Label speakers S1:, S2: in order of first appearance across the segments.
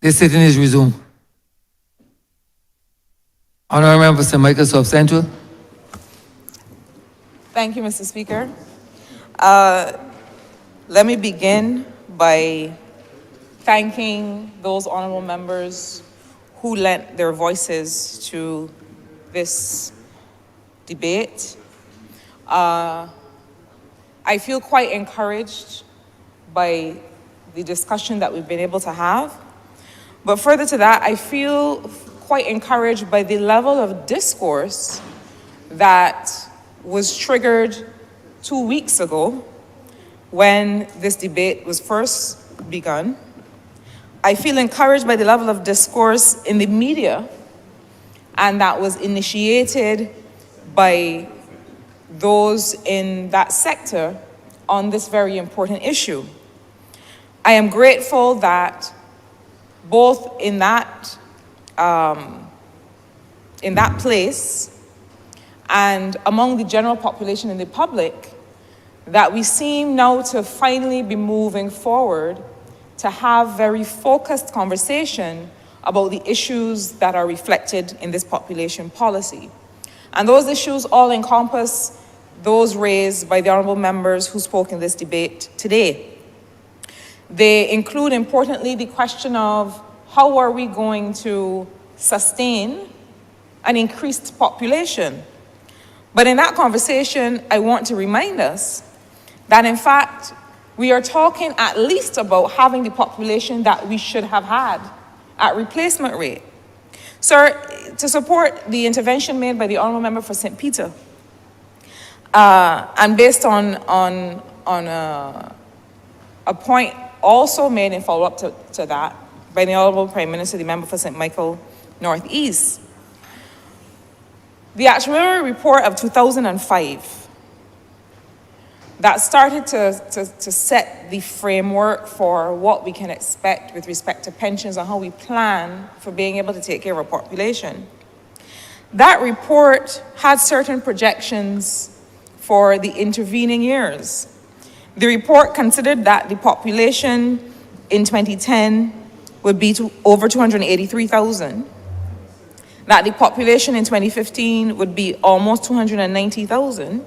S1: The sitting is resumed. Honourable Member for St. Michael South Central.
S2: Thank you, Mr. Speaker. Let me begin by thanking those honourable members who lent their voices to this debate. I feel quite encouraged by the discussion that we've been able to have. But further to that, I feel quite encouraged by the level of discourse that was triggered 2 weeks ago when this debate was first begun. I feel encouraged by the level of discourse in the media, and that was initiated by those in that sector on this very important issue. I am grateful that both in that place and among the general population and the public, that we seem now to finally be moving forward to have very focused conversation about the issues that are reflected in this population policy. And those issues all encompass those raised by the honourable members who spoke in this debate today. They include, importantly, the question of how are we going to sustain an increased population. But in that conversation, I want to remind us that, in fact, we are talking at least about having the population that we should have had at replacement rate. Sir, to support the intervention made by the honourable member for St. Peter, and based on a point also made in follow-up to that by the Honourable Prime Minister, the member for St. Michael North East, the actuarial report of 2005 that started to set the framework for what we can expect with respect to pensions and how we plan for being able to take care of our population. That report had certain projections for the intervening years. The report considered that the population in 2010 would be over 283,000, that the population in 2015 would be almost 290,000,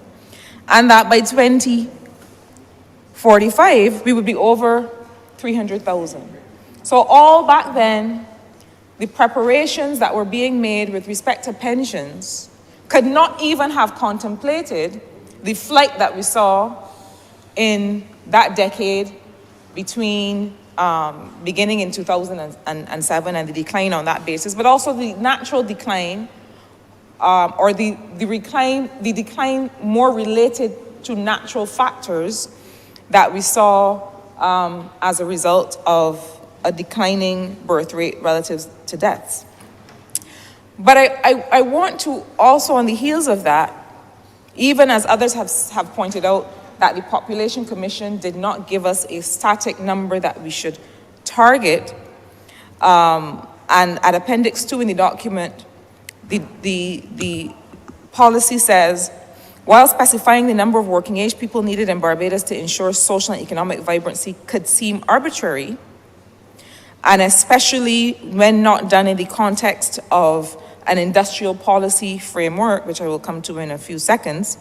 S2: and that by 2045, we would be over 300,000. So all back then, the preparations that were being made with respect to pensions could not even have contemplated the flight that we saw in that decade between beginning in 2007 and the decline on that basis, but also the natural decline or the decline more related to natural factors that we saw as a result of a declining birth rate relative to deaths. But I want to also, on the heels of that, even as others have pointed out, that the Population Commission did not give us a static number that we should target. And at Appendix 2 in the document, the policy says, while specifying the number of working age people needed in Barbados to ensure social and economic vibrancy could seem arbitrary, and especially when not done in the context of an industrial policy framework, which I will come to in a few seconds,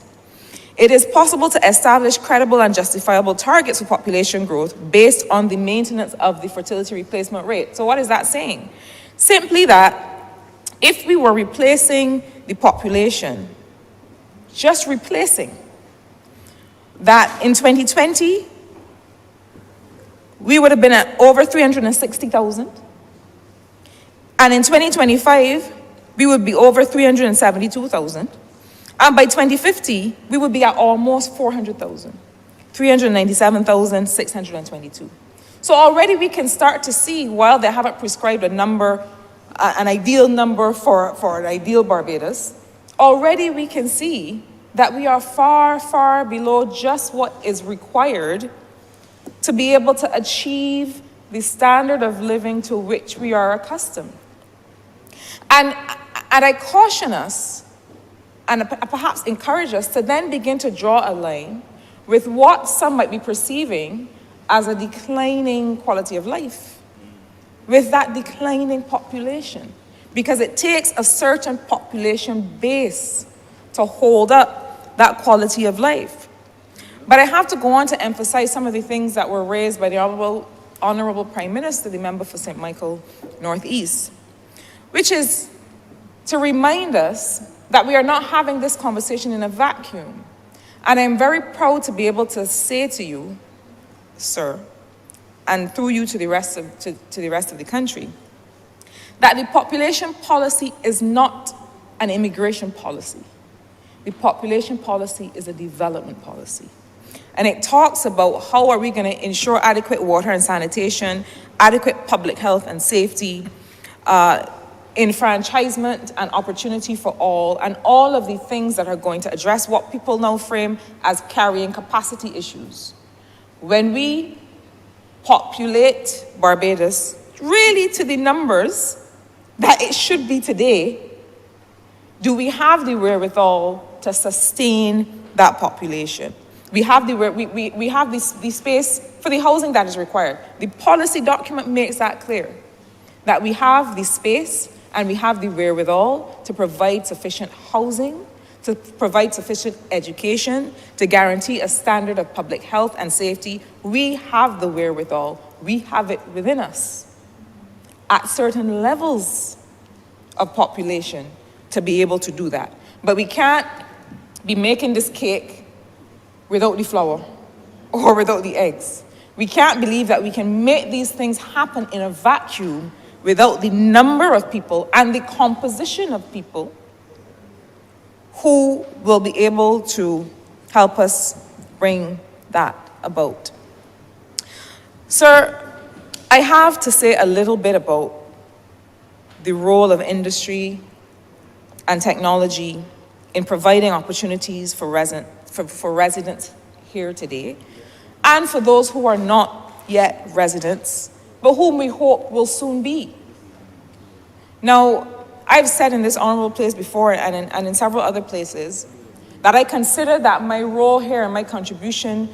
S2: it is possible to establish credible and justifiable targets for population growth based on the maintenance of the fertility replacement rate. So what is that saying? Simply that if we were replacing the population, just replacing, that in 2020, we would have been at over 360,000. And in 2025, we would be over 372,000. And by 2050, we would be at almost 400,000, 397,622. So already we can start to see, while they haven't prescribed a number, an ideal number for an ideal Barbados, already we can see that we are far, far below just what is required to be able to achieve the standard of living to which we are accustomed. And I caution us, and perhaps encourage us to then begin to draw a line with what some might be perceiving as a declining quality of life. with that declining population, because it takes a certain population base to hold up that quality of life. But I have to go on to emphasize some of the things that were raised by the Honourable Prime Minister, the member for St. Michael Northeast, which is to remind us that we are not having this conversation in a vacuum. And I'm very proud to be able to say to you, sir, and through you to the rest of the country, that the population policy is not an immigration policy. The population policy is a development policy. And it talks about how are we going to ensure adequate water and sanitation, adequate public health and safety, enfranchisement and opportunity for all of the things that are going to address what people now frame as carrying capacity issues. When we populate Barbados really to the numbers that it should be today, do we have the wherewithal to sustain that population? We have the space for the housing that is required. The policy document makes that clear, that we have the space and we have the wherewithal to provide sufficient housing, to provide sufficient education, to guarantee a standard of public health and safety. We have the wherewithal. We have it within us at certain levels of population to be able to do that. But we can't be making this cake without the flour or without the eggs. We can't believe that we can make these things happen in a vacuum without the number of people and the composition of people who will be able to help us bring that about. Sir, I have to say a little bit about the role of industry and technology in providing opportunities for residents here today, and for those who are not yet residents, but whom we hope will soon be. Now, I've said in this honourable place before and in several other places that I consider that my role here and my contribution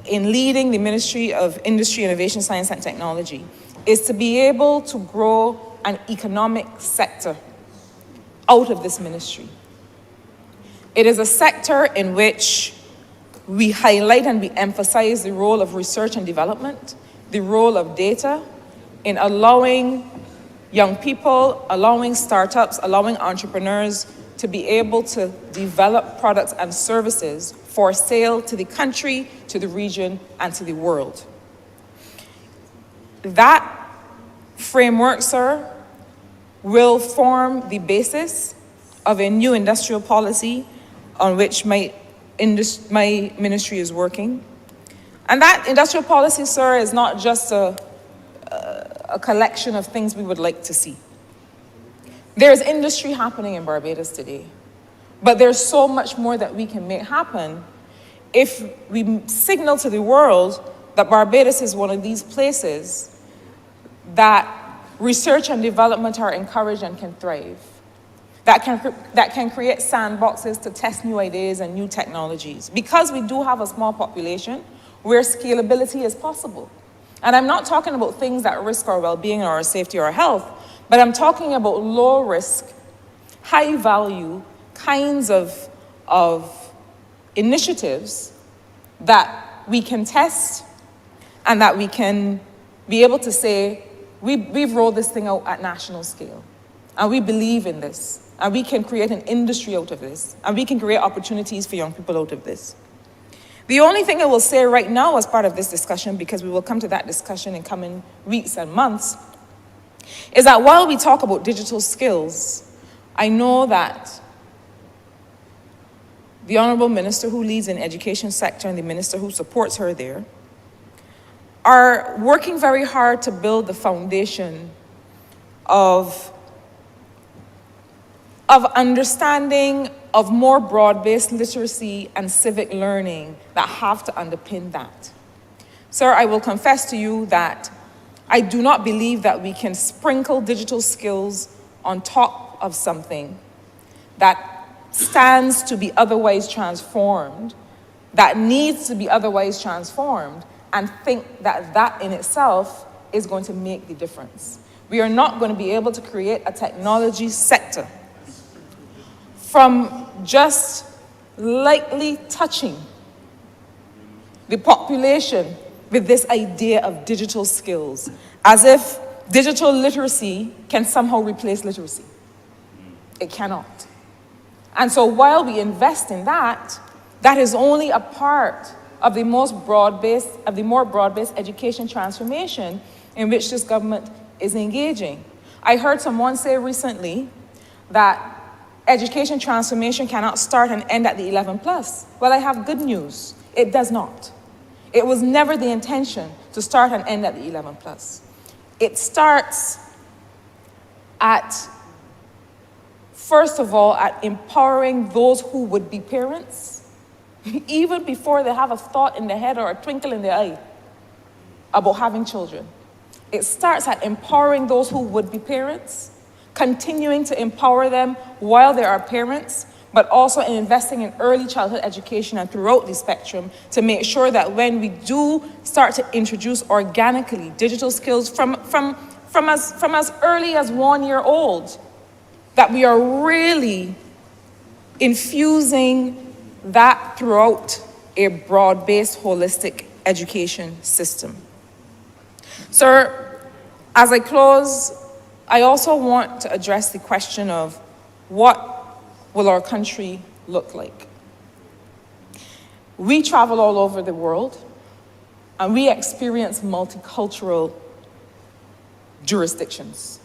S2: in leading the Ministry of Industry, Innovation, Science and Technology is to be able to grow an economic sector out of this ministry. It is a sector in which we highlight and we emphasize the role of research and development, the role of data in allowing young people, allowing startups, allowing entrepreneurs to be able to develop products and services for sale to the country, to the region, and to the world. That framework, sir, will form the basis of a new industrial policy on which my ministry is working. And that industrial policy, sir, is not just a collection of things we would like to see. There's industry happening in Barbados today, but there's so much more that we can make happen if we signal to the world that Barbados is one of these places that research and development are encouraged and can thrive, that can create sandboxes to test new ideas and new technologies, because we do have a small population where scalability is possible. And I'm not talking about things that risk our well-being or our safety or our health, but I'm talking about low-risk, high-value kinds of initiatives that we can test and that we can be able to say, we've rolled this thing out at national scale, and we believe in this, and we can create an industry out of this, and we can create opportunities for young people out of this. The only thing I will say right now as part of this discussion, because we will come to that discussion in coming weeks and months, is that while we talk about digital skills, I know that the Honourable Minister who leads in education sector and the Minister who supports her there are working very hard to build the foundation of understanding of more broad-based literacy and civic learning that have to underpin that. Sir, I will confess to you that I do not believe that we can sprinkle digital skills on top of something that stands to be otherwise transformed, that needs to be otherwise transformed, and think that that in itself is going to make the difference. We are not going to be able to create a technology sector from just lightly touching the population with this idea of digital skills, as if digital literacy can somehow replace literacy. It cannot. And so while we invest in that, that is only a part of the more broad-based education transformation in which this government is engaging. I heard someone say recently that education transformation cannot start and end at the 11 plus. Well, I have good news. It does not. It was never the intention to start and end at the 11 plus. It starts at, first of all, at empowering those who would be parents, even before they have a thought in their head or a twinkle in their eye about having children. It starts at empowering those who would be parents, continuing to empower them while they are parents, but also in investing in early childhood education and throughout the spectrum to make sure that when we do start to introduce organically digital skills from as early as 1 year old, that we are really infusing that throughout a broad-based holistic education system. Sir, as I close, I also want to address the question of what will our country look like? We travel all over the world and we experience multicultural jurisdictions.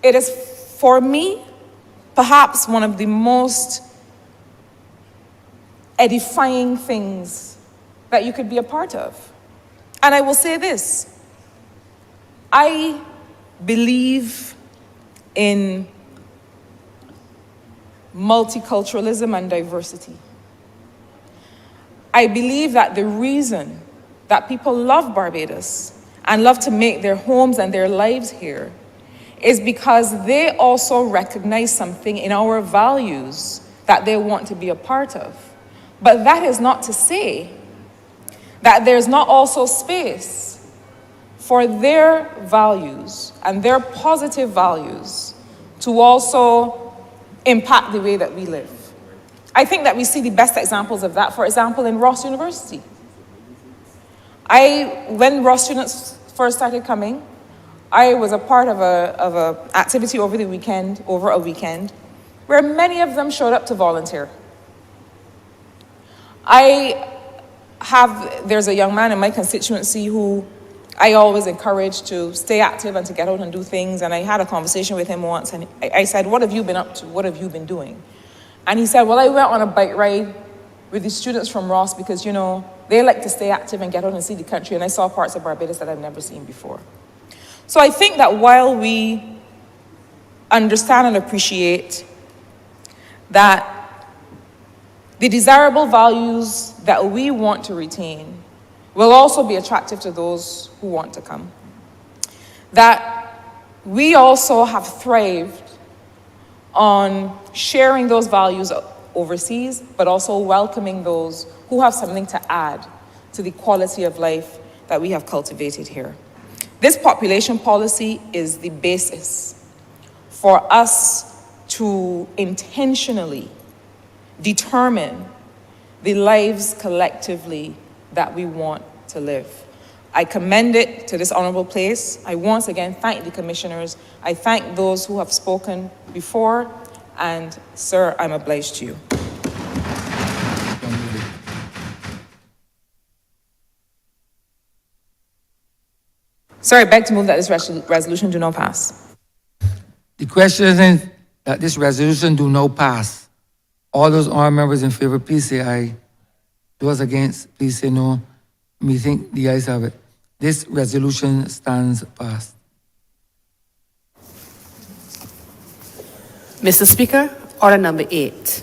S2: It is, for me, perhaps one of the most edifying things that you could be a part of. And I will say this, I believe in multiculturalism and diversity. I believe that the reason that people love Barbados and love to make their homes and their lives here is because they also recognize something in our values that they want to be a part of. But that is not to say that there's not also space for their values and their positive values to also impact the way that we live. I think that we see the best examples of that, for example, in Ross University. When Ross students first started coming, I was a part of a activity over a weekend, where many of them showed up to volunteer. There's a young man in my constituency who I always encourage to stay active and to get out and do things. And I had a conversation with him once and I said, what have you been up to? What have you been doing? And he said, well, I went on a bike ride with the students from Ross because, you know, they like to stay active and get out and see the country. And I saw parts of Barbados that I've never seen before. So I think that while we understand and appreciate that the desirable values that we want to retain will also be attractive to those who want to come. That we also have thrived on sharing those values overseas, but also welcoming those who have something to add to the quality of life that we have cultivated here. This population policy is the basis for us to intentionally determine the lives collectively that we want to live. I commend it to this honourable place. I once again thank the commissioners. I thank those who have spoken before, and sir, I'm obliged to you. Sir, I beg to move that this resolution do not pass.
S1: The question is that this resolution do not pass. All those honourable members in favor, please say aye. Those against, please say no. Me think the ayes have it. This resolution stands passed.
S3: Mr. Speaker, order number 8.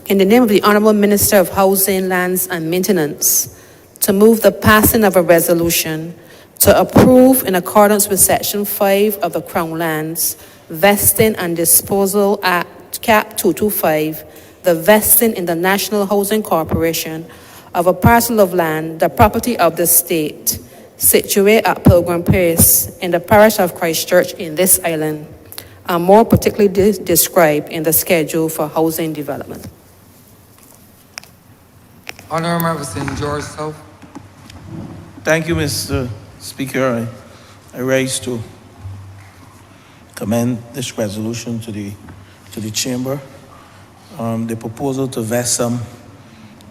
S3: In the name of the Honourable Minister of Housing, Lands and Maintenance, to move the passing of a resolution to approve, in accordance with Section 5 of the Crown Lands Vesting and Disposal Act, Cap 225, the vesting in the National Housing Corporation of a parcel of land, the property of the state, situate at Pilgrim Place in the parish of Christchurch in this island, are more particularly described in the schedule for housing development.
S1: Honourable Member St. George South.
S4: Thank you, Mr. Speaker. I rise to commend this resolution to the chamber. The proposal to vest some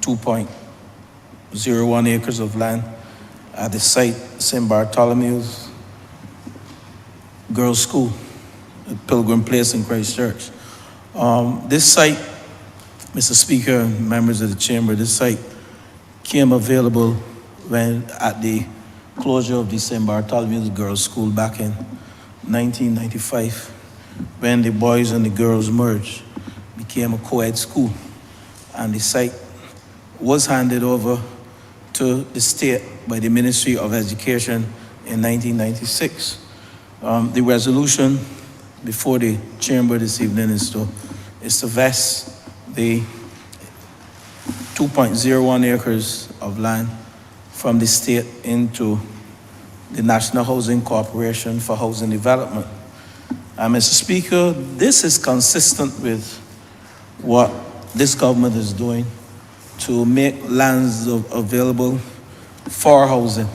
S4: 2.01 acres of land at the site St. Bartholomew's Girls' School at Pilgrim Place in Christchurch. This site, Mr. Speaker and members of the chamber, this site came available when at the closure of the St. Bartholomew's Girls' School back in 1995, when the boys and the girls merged, became a co-ed school, and the site was handed over to the state by the Ministry of Education in 1996. The resolution before the chamber this evening is to vest the 2.01 acres of land from the state into the National Housing Corporation for Housing Development. Mr. Speaker, this is consistent with what this government is doing to make lands available for housing.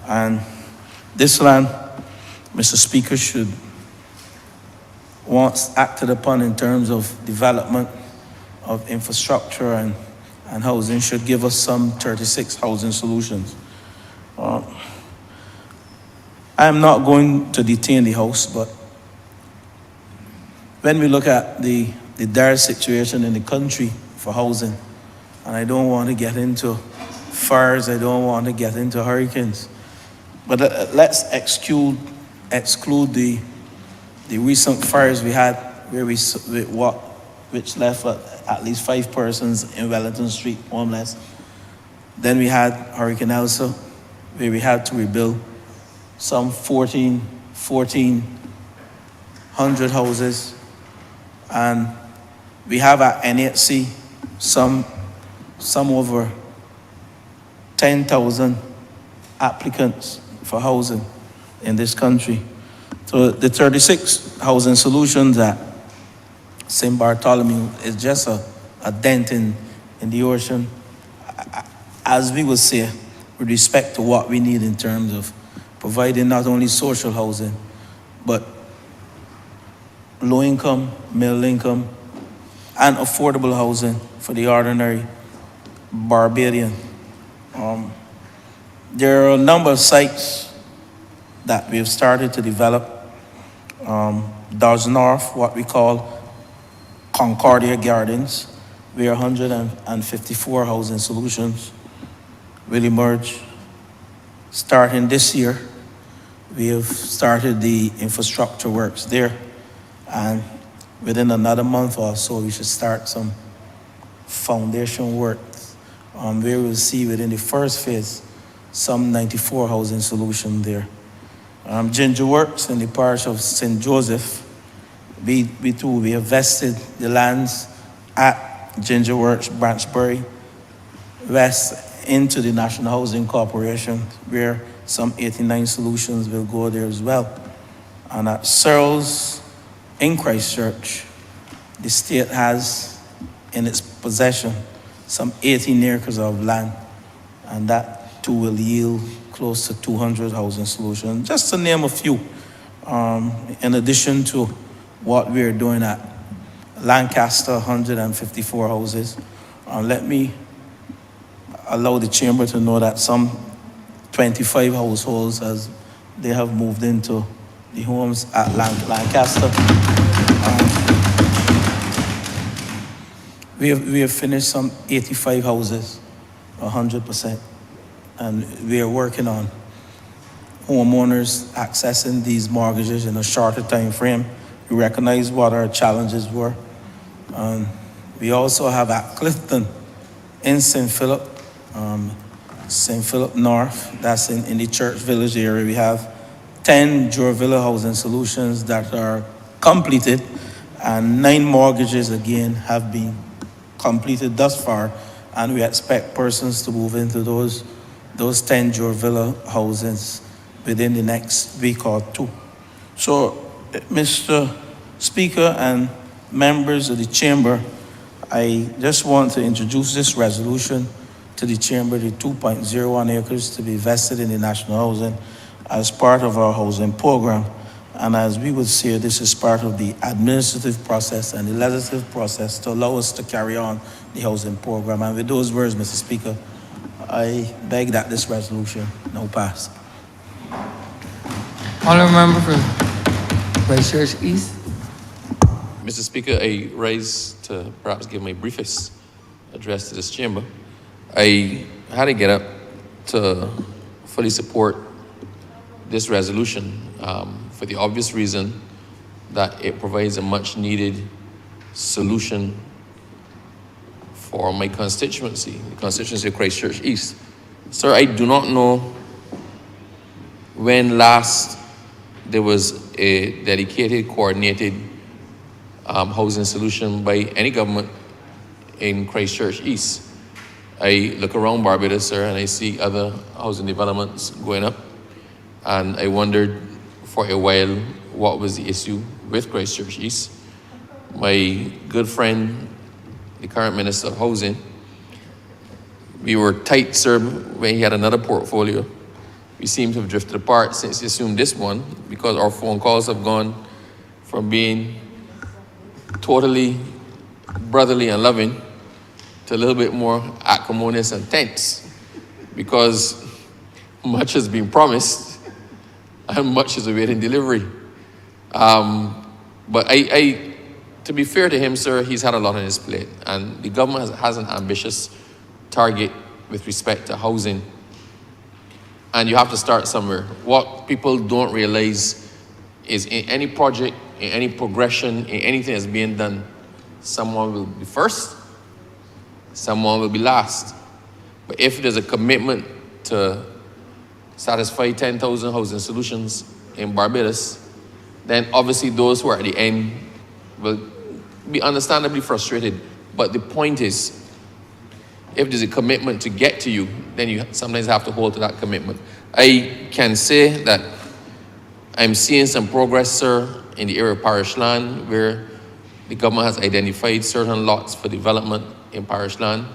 S4: And this land, Mr. Speaker, should, once acted upon in terms of development of infrastructure and housing, should give us some 36 housing solutions. I am not going to detain the House, but when we look at the dire situation in the country for housing, and I don't want to get into fires, I don't want to get into hurricanes, but let's exclude the recent fires we had which left at least 5 persons in Wellington Street homeless. Then we had Hurricane Elsa, where we had to rebuild some 1,400 houses. And we have at NHC some over 10,000 applicants for housing in this country. So the 36 housing solutions at St. Bartholomew is just a dent in the ocean, as we would say, with respect to what we need in terms of providing not only social housing, but low income, middle income, and affordable housing for the ordinary Barbadian. There are a number of sites that we have started to develop. Dodge North, what we call Concordia Gardens, where 154 housing solutions will emerge. Starting this year, we have started the infrastructure works there, and within another month or so, we should start some foundation work where we'll see within the first phase some 94 housing solutions there. Ginger Works in the parish of St. Joseph, we have vested the lands at Ginger Works, Branchbury, west into the National Housing Corporation, where some 89 solutions will go there as well. And at Searles in Christchurch, the state has in its possession some 18 acres of land, and that too will yield close to 200 housing solutions, just to name a few, in addition to what we're doing at Lancaster, 154 houses. Let me allow the chamber to know that some 25 households they have moved into the homes at Lancaster. We have finished some 85 houses, 100%. And we are working on homeowners accessing these mortgages in a shorter time frame. We recognize what our challenges were. We also have at Clifton in St. Philip North, that's in the Church Village area. We have 10 Jurvilla housing solutions that are completed, and 9 mortgages again have been completed thus far, and we expect persons to move into those those 10 Jour Villa houses within the next week or two. So, Mr. Speaker and members of the Chamber, I just want to introduce this resolution to the Chamber, the 2.01 acres to be vested in the national housing as part of our housing program. And as we would say, this is part of the administrative process and the legislative process to allow us to carry on the housing program. And with those words, Mr. Speaker, I beg that this resolution now pass.
S1: Honourable member for Christchurch East.
S5: Mr. Speaker, I rise to perhaps give my briefest address to this chamber. I had to get up to fully support this resolution for the obvious reason that it provides a much needed solution for my constituency, the constituency of Christchurch East. Sir, I do not know when last there was a dedicated, coordinated housing solution by any government in Christchurch East. I look around Barbados, sir, and I see other housing developments going up, and I wondered for a while what was the issue with Christchurch East. My good friend, the current Minister of Housing, we were tight, sir, when he had another portfolio. We seem to have drifted apart since he assumed this one because our phone calls have gone from being totally brotherly and loving to a little bit more acrimonious and tense because much has been promised and much is awaiting delivery. But I, to be fair to him, sir, he's had a lot on his plate, and the government has an ambitious target with respect to housing, and you have to start somewhere. What people don't realize is in any project, in any progression, in anything that's being done, someone will be first, someone will be last. But if there's a commitment to satisfy 10,000 housing solutions in Barbados, then obviously those who are at the end will be understandably frustrated. But the point is, if there's a commitment to get to you, then you sometimes have to hold to that commitment. I can say that I'm seeing some progress, sir, in the area of parish land where the government has identified certain lots for development in parish land,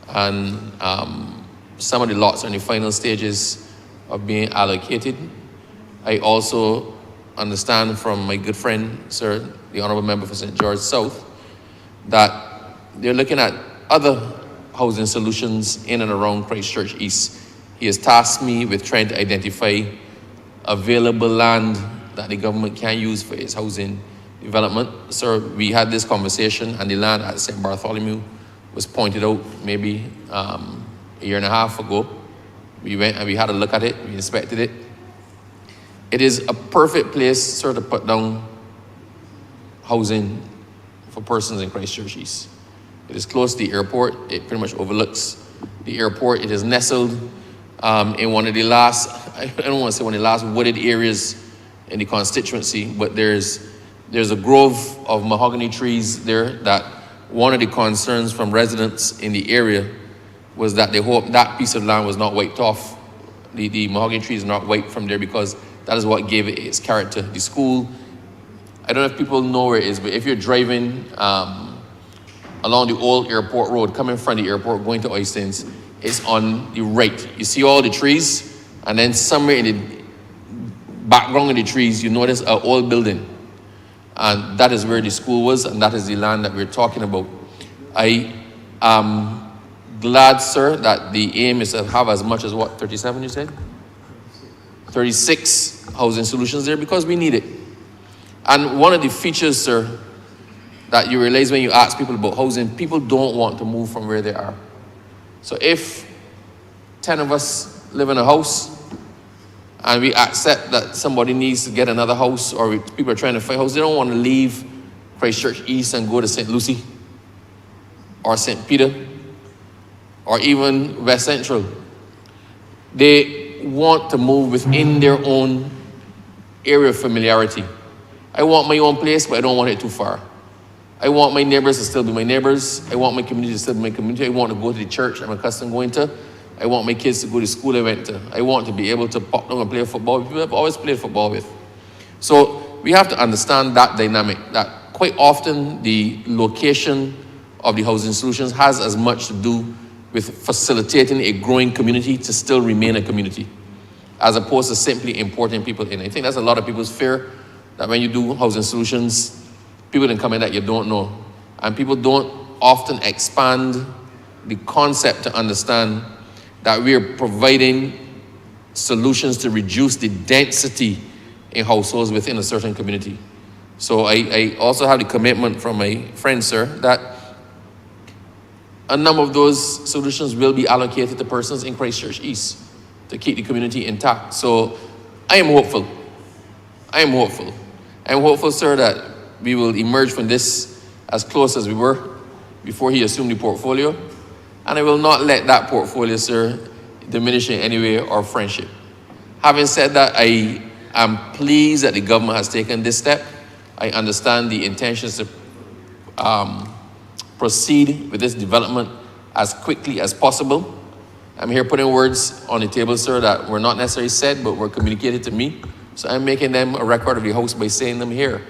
S5: and some of the lots are in the final stages of being allocated. I also understand from my good friend, sir, the Honourable Member for St. George South, that they're looking at other housing solutions in and around Christchurch East. He has tasked me with trying to identify available land that the government can use for its housing development. Sir, we had this conversation, and the land at St. Bartholomew was pointed out maybe a year and a half ago. We went and we had a look at it, we inspected it. It is a perfect place, sir, to put down housing for persons in Christchurch East. It is close to the airport. It pretty much overlooks the airport. It is nestled in one of the last, I don't want to say one of the last wooded areas in the constituency, but there's a grove of mahogany trees there that one of the concerns from residents in the area was that they hope that piece of land was not wiped off. The mahogany trees are not wiped from there because that is what gave it its character. The school, I don't know if people know where it is, but if you're driving along the old airport road, coming from the airport, going to Oistins, it's on the right. You see all the trees, and then somewhere in the background of the trees, you notice an old building. And that is where the school was, and that is the land that we're talking about. I am glad, sir, that the aim is to have as much as what, 37 you said? 36 housing solutions there because we need it. And one of the features, sir, that you realize when you ask people about housing, people don't want to move from where they are. So if 10 of us live in a house and we accept that somebody needs to get another house, or people are trying to find a house, they don't want to leave Christchurch East and go to St. Lucie or St. Peter or even West Central. They want to move within their own area of familiarity. I want my own place, but I don't want it too far. I want my neighbors to still be my neighbors. I want my community to still be my community. I want to go to the church I'm accustomed going to. I want my kids to go to school I went to. I want to be able to pop down and play football with people I've always played football with. So we have to understand that dynamic, that quite often the location of the housing solutions has as much to do with facilitating a growing community to still remain a community, as opposed to simply importing people in. I think that's a lot of people's fear, that when you do housing solutions, people can come in that you don't know. And people don't often expand the concept to understand that we are providing solutions to reduce the density in households within a certain community. So I also have the commitment from my friend, sir, that a number of those solutions will be allocated to persons in Christchurch East to keep the community intact. So I am hopeful. I am hopeful. I'm hopeful, sir, that we will emerge from this as close as we were before he assumed the portfolio. And I will not let that portfolio, sir, diminish in any way our friendship. Having said that, I am pleased that the government has taken this step. I understand the intentions to proceed with this development as quickly as possible. I'm here putting words on the table, sir, that were not necessarily said, but were communicated to me. So I'm making them a record of the House by saying them here.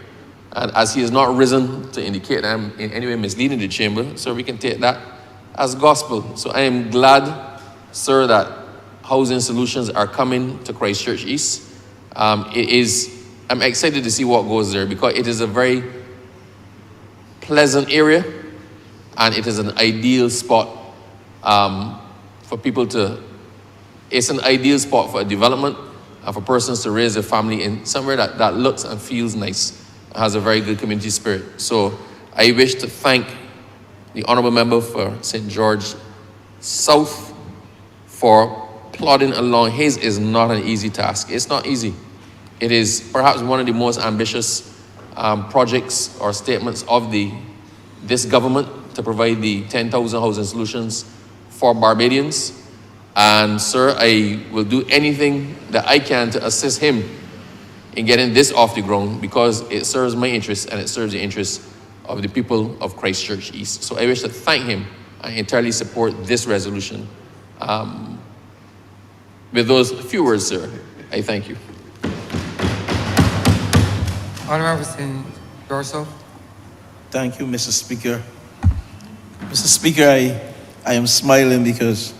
S5: And as he has not risen to indicate that I'm in any way misleading the chamber, so we can take that as gospel. So I am glad, sir, that housing solutions are coming to Christchurch East. I'm excited to see what goes there, because it is a very pleasant area and it is an ideal spot for people to, it's an ideal spot for a development and for persons to raise their family in somewhere that looks and feels nice, has a very good community spirit. So I wish to thank the Honourable Member for St. George South for plodding along. His is not an easy task. It's not easy. It is perhaps one of the most ambitious projects or statements of this government to provide the 10,000 housing solutions for Barbadians. And sir, I will do anything that I can to assist him in getting this off the ground, because it serves my interests and it serves the interests of the people of Christchurch East. So I wish to thank him. I entirely support this resolution. With those few words, sir, I thank you.
S1: Honourable St. George.
S4: Thank you, Mr. Speaker. Mr. Speaker, I am smiling because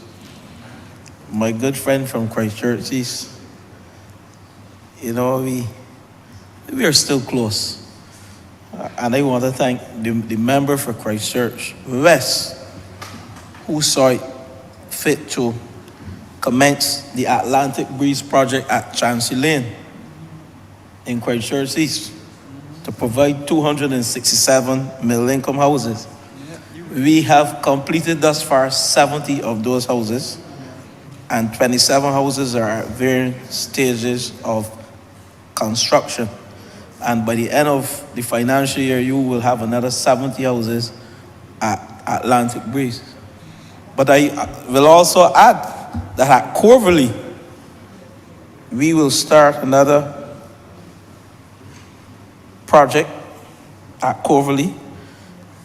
S4: my good friend from Christchurch East, you know, we are still close. And I want to thank the member for Christchurch West, who saw it fit to commence the Atlantic Breeze project at Chancey Lane in Christchurch East to provide 267 middle-income houses. We have completed thus far 70 of those houses, and 27 houses are at various stages of construction. And by the end of the financial year, you will have another 70 houses at Atlantic Breeze. But I will also add that at Corverley, we will start another project at Corverley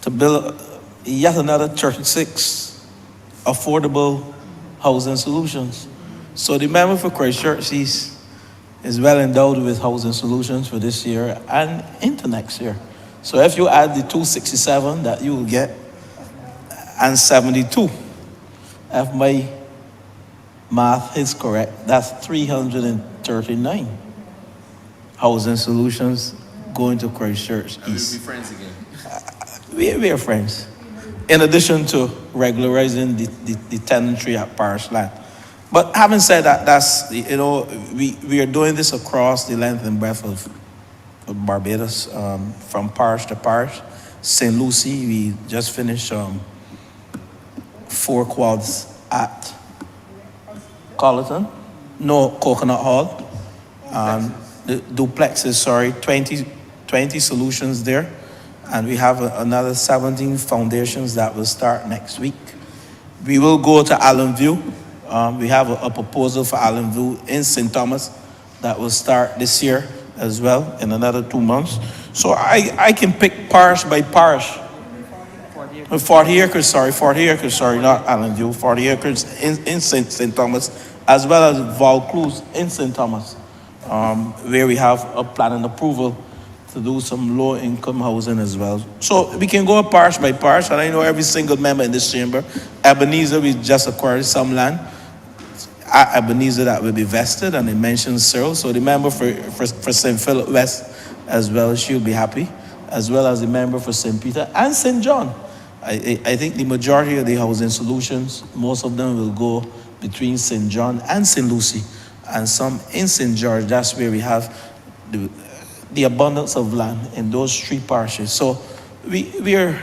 S4: to build yet another 36 affordable housing solutions. So the member for Christchurch East is well endowed with housing solutions for this year and into next year. So if you add the 267 that you will get and 72, if my math is correct, that's 339 housing solutions going to Christchurch East.
S5: We'll be friends again.
S4: We are friends. In addition to regularizing the tenantry at parish land. But having said that, that's, you know, we are doing this across the length and breadth of Barbados, from parish to parish. St. Lucie, we just finished 4 quads at Colleton. No, Coconut Hall. The duplexes, 20 solutions there. And we have another 17 foundations that will start next week. We will go to Allen View. We have a proposal for Allen View in St. Thomas that will start this year as well, in another 2 months. So I can pick parish by parish 40 acres, sorry, not Allen View, 40 acres in St. Thomas, as well as Vaucluse in St. Thomas, where we have a plan and approval to do some low-income housing as well. So we can go parish by parish, and I know every single member in this chamber. Ebenezer, we just acquired some land. At Ebenezer, that will be vested, and it mentions Cyril. So the member for St. Philip West as well, she'll be happy, as well as the member for St. Peter and St. John. I think the majority of the housing solutions, most of them will go between St. John and St. Lucie, and some in St. George. That's where we have the abundance of land in those 3 parishes. So we are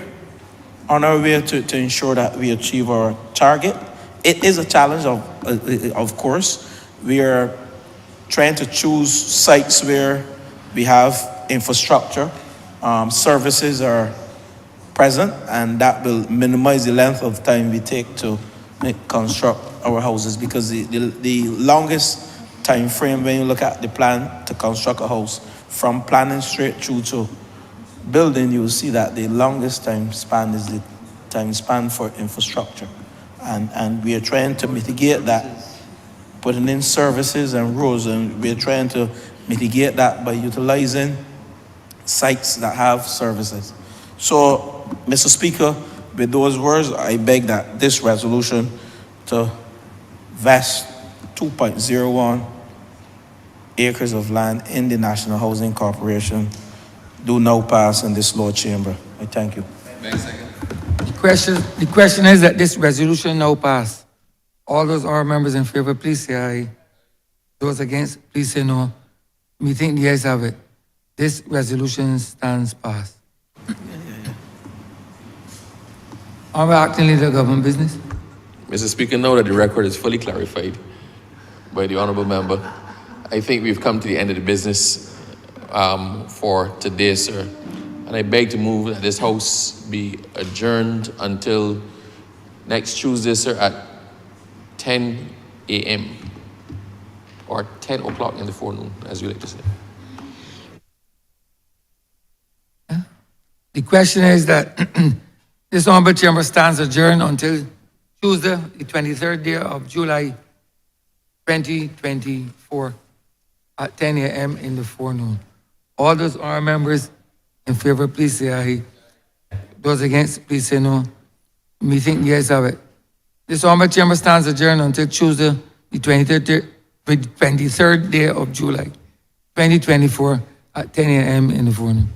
S4: on our way to ensure that we achieve our target. It is a challenge, of course. We are trying to choose sites where we have infrastructure, services are present, and that will minimize the length of time we take to construct our houses, because the longest time frame when you look at the plan to construct a house, from planning straight through to building, you will see that the longest time span is the time span for infrastructure. And we are trying to mitigate that, putting in services and roads, and we're trying to mitigate that by utilizing sites that have services. So, Mr. Speaker, with those words, I beg that this resolution to vest 2.01 acres of land in the National Housing Corporation do now pass in this Lord Chamber. I thank you.
S1: The question is that this resolution now pass. All those honorable members in favor, please say aye. Those against, please say no. We think the ayes have it. This resolution stands passed. Honorable Acting Leader of Government Business.
S5: Mr. Speaker, now that the record is fully clarified by the honourable member, I think we've come to the end of the business for today, sir. And I beg to move that this House be adjourned until next Tuesday, sir, at 10 a.m. or 10 o'clock in the forenoon, as you like to say.
S1: The question is that this honorable chamber stands adjourned until Tuesday, the 23rd day of July, 2024, at 10 a.m. in the forenoon. All those honorable members in favor, please say aye. Those against, please say no. We think the ayes have it. This honorable chamber stands adjourned until Tuesday, the 23rd day of July, 2024, at 10 a.m. in the forenoon.